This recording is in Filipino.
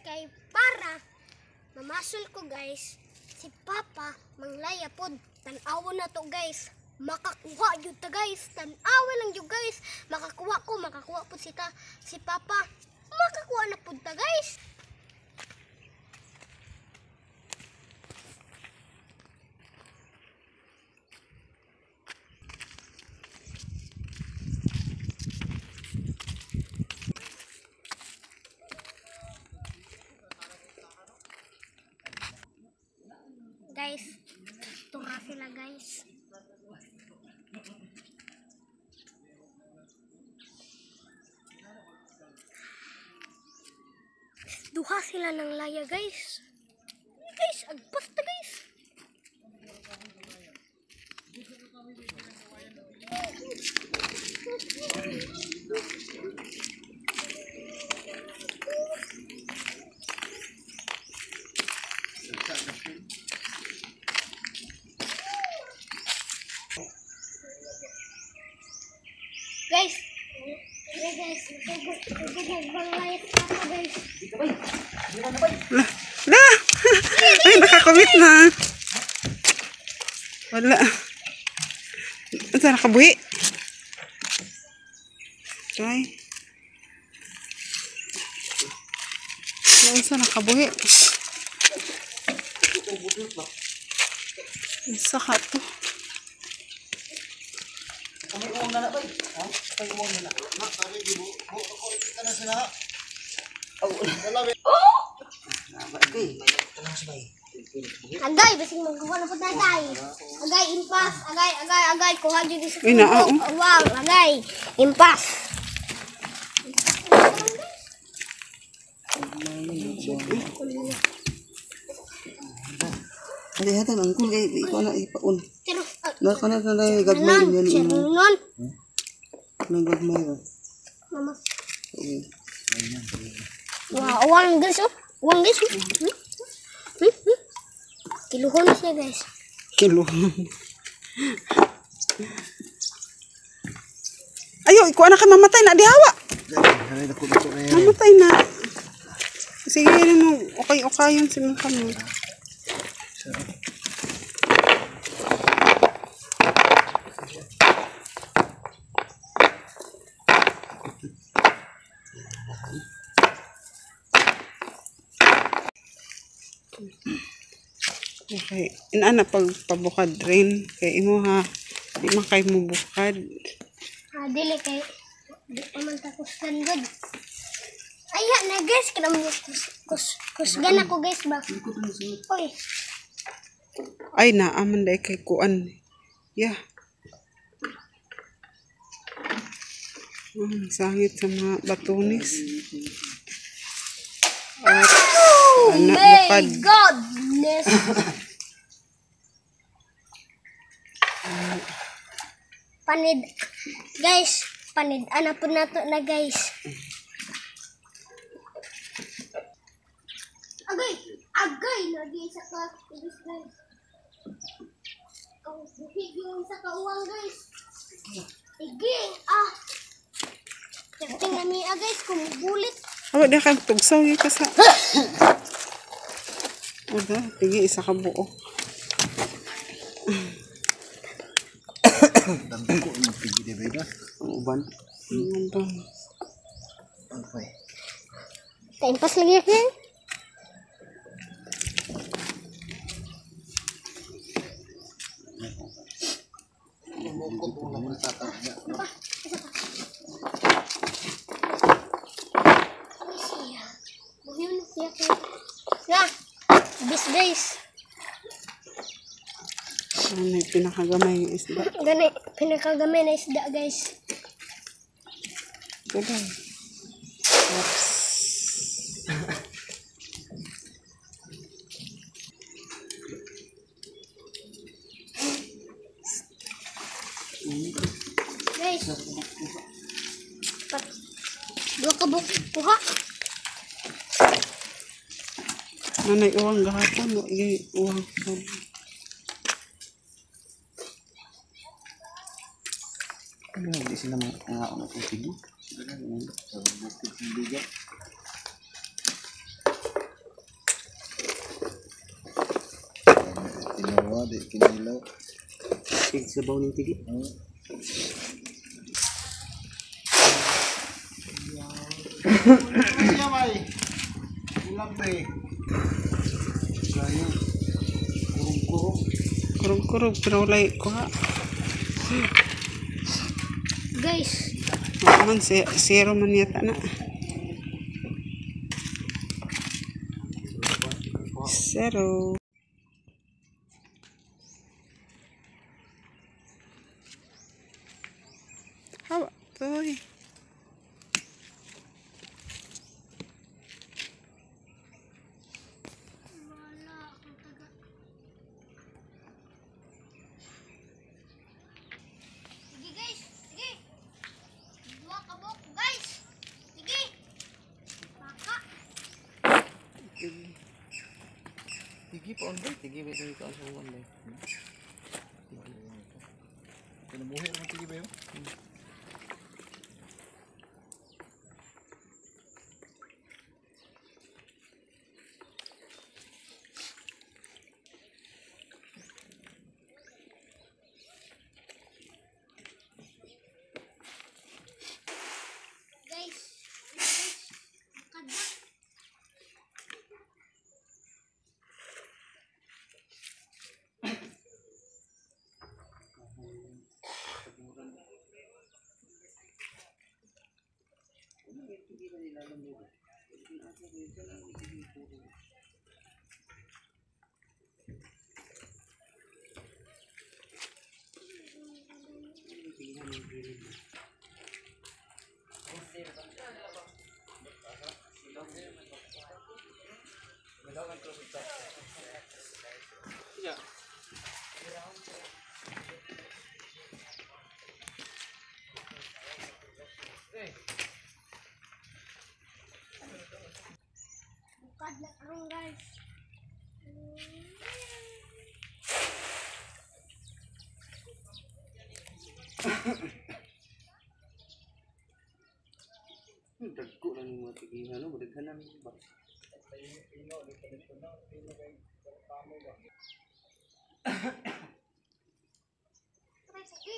kay para mamasol ko guys si Papa manglaya pod. Tan-awa na to guys. Makakuha jud ta guys. Tan-awa lang jud guys. Makakuha po si Papa. Makakuha na pod ta guys. Guys, tura sila guys. Duha sila ng laya guys. Guys, agpas ta guys. Guys, Lah! Ay, nakakomit na. Wala. Ano sa nakabuhi? Try. Ano sa nakabuhi? Isa ka to. Kami uwang na ba? Ha? Kami uwang na. Na, sabi di mo. Ako kita na sila. Oh, wala ba? Oh! Bagay, may tanong sa bay. Agay, basing magkuha na po tatay. Agay, impas. Agay. Kuha dyan sa Uy, naa, oh. Wow, agay. Impas. Hati hati angkul kay ikaw na ipaun. Pero, Na gagmay yan imo. Sinunon. Na gagmay ra. Mama. Okay. Wow, uwang guys, oh. Uwang guys, oh. Kiluhon na siya guys. Kilo. Ayo, ikuha na ka mamatay na dihawa. Hari dako dako na yan. Mamatay na. Sige, mo okay yun si mga kamo. Okay, inana pagpabukad rin kay imo ha. Di man kay mo bukad. Dili kay di pa man takuskan good. Aya na guys, kada mo kusgan ako guys ba. Oy. Ay na aman dai kay kuan. Yeah. Sangit sa mga batunis. At anak My bukad. goodness. Panid guys, panid ana po nato na guys. Agay lagi sa ka guys. Ang buhig yung sa kauwang guys. Iging Tingnan niya guys kung bulit. Awa dia kang tugsaw yung kasa. Oda, tigi isa ka buo. Dami ko magpigi di ba? Ang uban. Uban. Okay. Taimpas lagi ako. Mukot mo na muna tatanya. Nga, bis guys. Ano yung pinakagamay yung isda? Gani, pinakagamay na isda guys. Oda. Oops. Guys. Dua kabuk kuha. Nanay uwang gahapon mo uwang. Hindi sila mga matutigi. Sila na sa butik ng bigat. di kinilaw. Tig sabaw ng tigi. Iya, may. Ulam ba eh. Gaya. Kurong-kurong. Kurog-kurog, pero walay ko ha. Guys, Man, zero man yata na. Zero. Hawa, toy. wala akong taga. Sige guys, sige. Dua ka buhok ko guys. Sige. Baka. Tigi pa on ba? Tigi ba ito ka sa uwan ba? Kinabuhi naman tigil ba yun? Guys, guys. Kada. Bukad na karong guys. Dagko lang yung mga tigi. Ano, madaghanan ba? Tara, sige.